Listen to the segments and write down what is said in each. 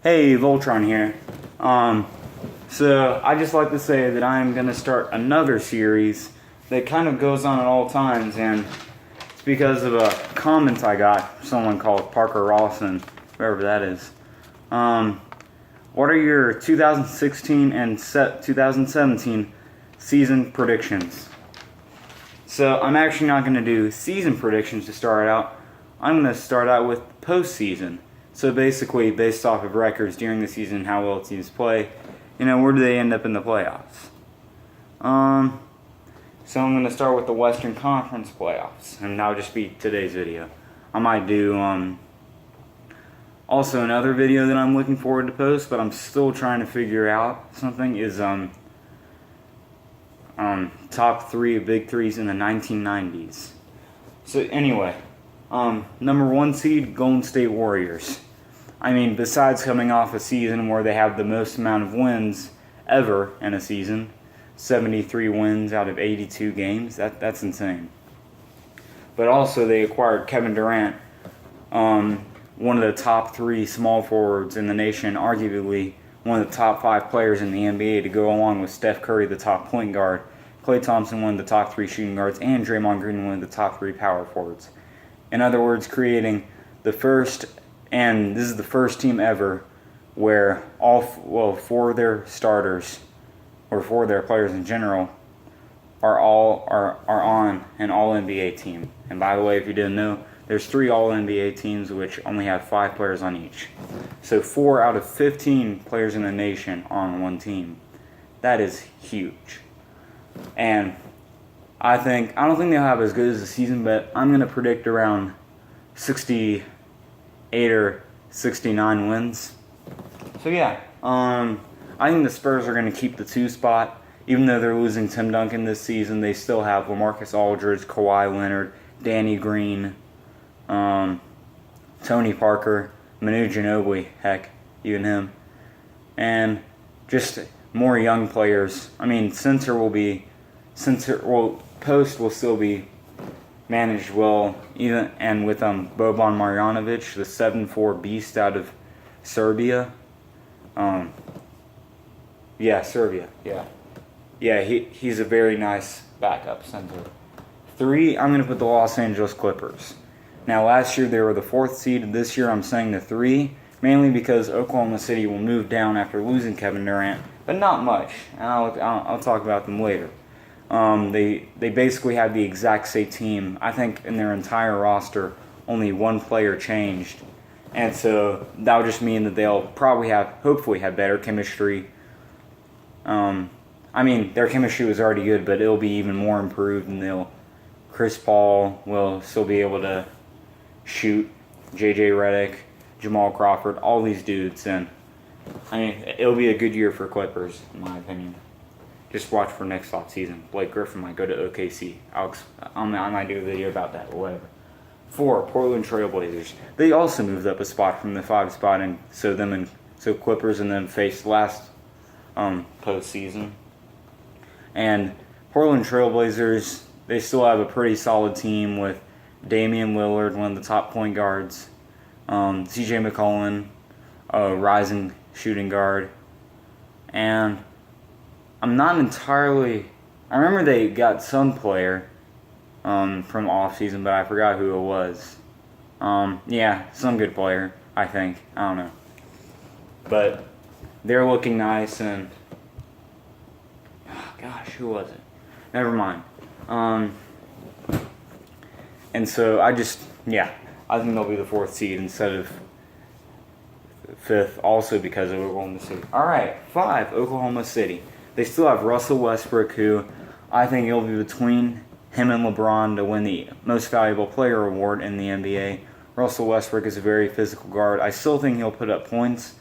Hey, Voltron here. So I just like to say that I'm going to start another series that kind of goes on at all times, and it's because of a comment I got from someone called Parker Rawson, whoever that is. What are your 2016 and 2017 season predictions? So I'm actually not going to do season predictions to start out. I'm going to start out with postseason. So basically, based off of records during the season, how well teams play, where do they end up in the playoffs? So I'm going to start with the Western Conference playoffs, and that'll just be today's video. I might do also another video that I'm looking forward to post, but I'm still trying to figure out something, is top 3 big threes in the 1990s. So anyway, number 1 seed, Golden State Warriors. I mean, besides coming off a season where they have the most amount of wins ever in a season, 73 wins out of 82 games, that's insane. But also they acquired Kevin Durant, one of the top 3 small forwards in the nation, arguably one of the top 5 players in the NBA, to go along with Steph Curry, the top point guard, Klay Thompson, one of the top 3 shooting guards, and Draymond Green, one of the top 3 power forwards. In other words, creating the first, and this is the first team ever, where 4 of their starters, or 4 of their players in general, are on an All-NBA team. And by the way, if you didn't know, there's 3 All-NBA teams which only have 5 players on each. So 4 out of 15 players in the nation on one team. That is huge. And I don't think they'll have as good as the season, but I'm going to predict around 68 or 69 wins. So yeah, I think the Spurs are going to keep the 2 spot. Even though they're losing Tim Duncan this season, they still have LaMarcus Aldridge, Kawhi Leonard, Danny Green, Tony Parker, Manu Ginobili, heck, even him. And just more young players. I mean, post will still be managed well, even, and with Boban Marjanovic, the 7'4" beast out of Serbia. Serbia, yeah. Yeah, he's a very nice backup center. 3, I'm going to put the Los Angeles Clippers. Now, last year they were the 4th seed. This year I'm saying the 3, mainly because Oklahoma City will move down after losing Kevin Durant, but not much, and I'll talk about them later. They basically had the exact same team. I think in their entire roster, only 1 player changed. And so that would just mean that they'll hopefully have better chemistry. I mean, their chemistry was already good, but it'll be even more improved, and Chris Paul will still be able to shoot, JJ Redick, Jamal Crawford, all these dudes, and I mean, it'll be a good year for Clippers, in my opinion. Just watch for next offseason. Blake Griffin might go to OKC. I might do a video about that, or whatever. 4, Portland Trail Blazers. They also moved up a spot from the 5 spot, and so Clippers and them faced last postseason. And Portland Trail Blazers, they still have a pretty solid team with Damian Lillard, one of the top point guards, CJ McCollum, a rising shooting guard, and I'm not entirely. I remember they got some player from off season, but I forgot who it was. Some good player, I think. I don't know, but they're looking nice, and who was it? Never mind. And so I think they'll be the 4th seed instead of 5th, also because of Oklahoma City. Alright, 5, Oklahoma City. They still have Russell Westbrook, who I think it'll be between him and LeBron to win the Most Valuable Player award in the NBA. Russell Westbrook is a very physical guard. I still think he'll put up points,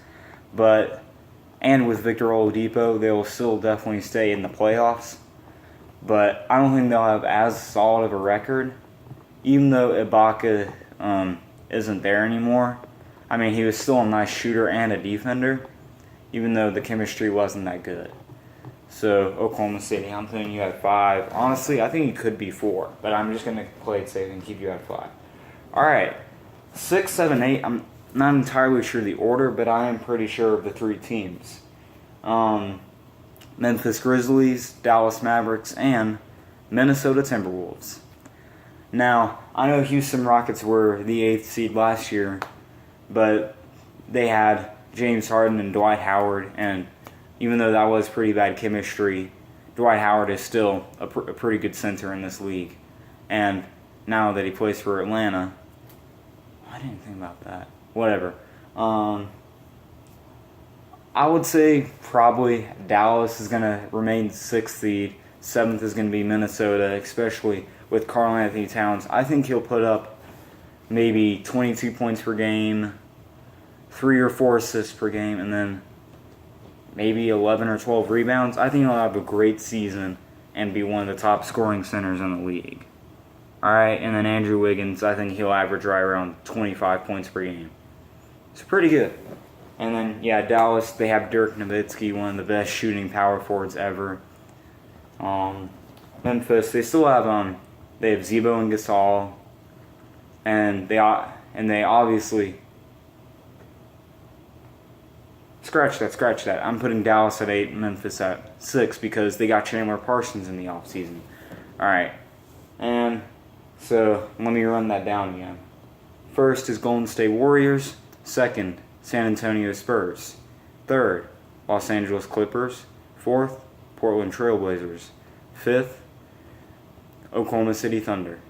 and with Victor Oladipo, they will still definitely stay in the playoffs. But I don't think they'll have as solid of a record, even though Ibaka isn't there anymore. I mean, he was still a nice shooter and a defender, even though the chemistry wasn't that good. So, Oklahoma City, I'm thinking you at 5. Honestly, I think it could be 4, but I'm just going to play it safe and keep you at 5. Alright, 6, 7, 8. not entirely sure the order, but I am pretty sure of the three teams. Memphis Grizzlies, Dallas Mavericks, and Minnesota Timberwolves. Now, I know Houston Rockets were the 8th seed last year, but they had James Harden and Dwight Howard, and even though that was pretty bad chemistry, Dwight Howard is still a pretty good center in this league. And now that he plays for Atlanta, I didn't think about that. Whatever. I would say probably Dallas is going to remain 6th seed. 7th is going to be Minnesota, especially with Karl Anthony Towns. I think he'll put up maybe 22 points per game, 3 or 4 assists per game, and then maybe 11 or 12 rebounds. I think he'll have a great season and be one of the top scoring centers in the league. Alright, and then Andrew Wiggins, I think he'll average right around 25 points per game. It's pretty good. And then, yeah, Dallas, they have Dirk Nowitzki, one of the best shooting power forwards ever. Memphis, they still have they have Zebo and Gasol, and they obviously scratch that. I'm putting Dallas at 8 and Memphis at 6 because they got Chandler Parsons in the offseason. All right, and so let me run that down again. First is Golden State Warriors. Second, San Antonio Spurs. Third, Los Angeles Clippers. Fourth, Portland Trailblazers. Fifth, Oklahoma City Thunder.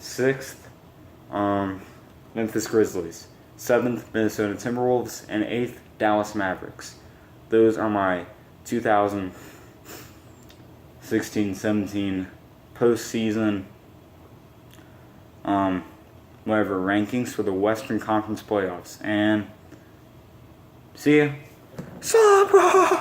Sixth, Memphis Grizzlies. Seventh, Minnesota Timberwolves. And eighth, Dallas Mavericks. Those are my 2016-17 postseason rankings for the Western Conference playoffs. And see ya. Sabra!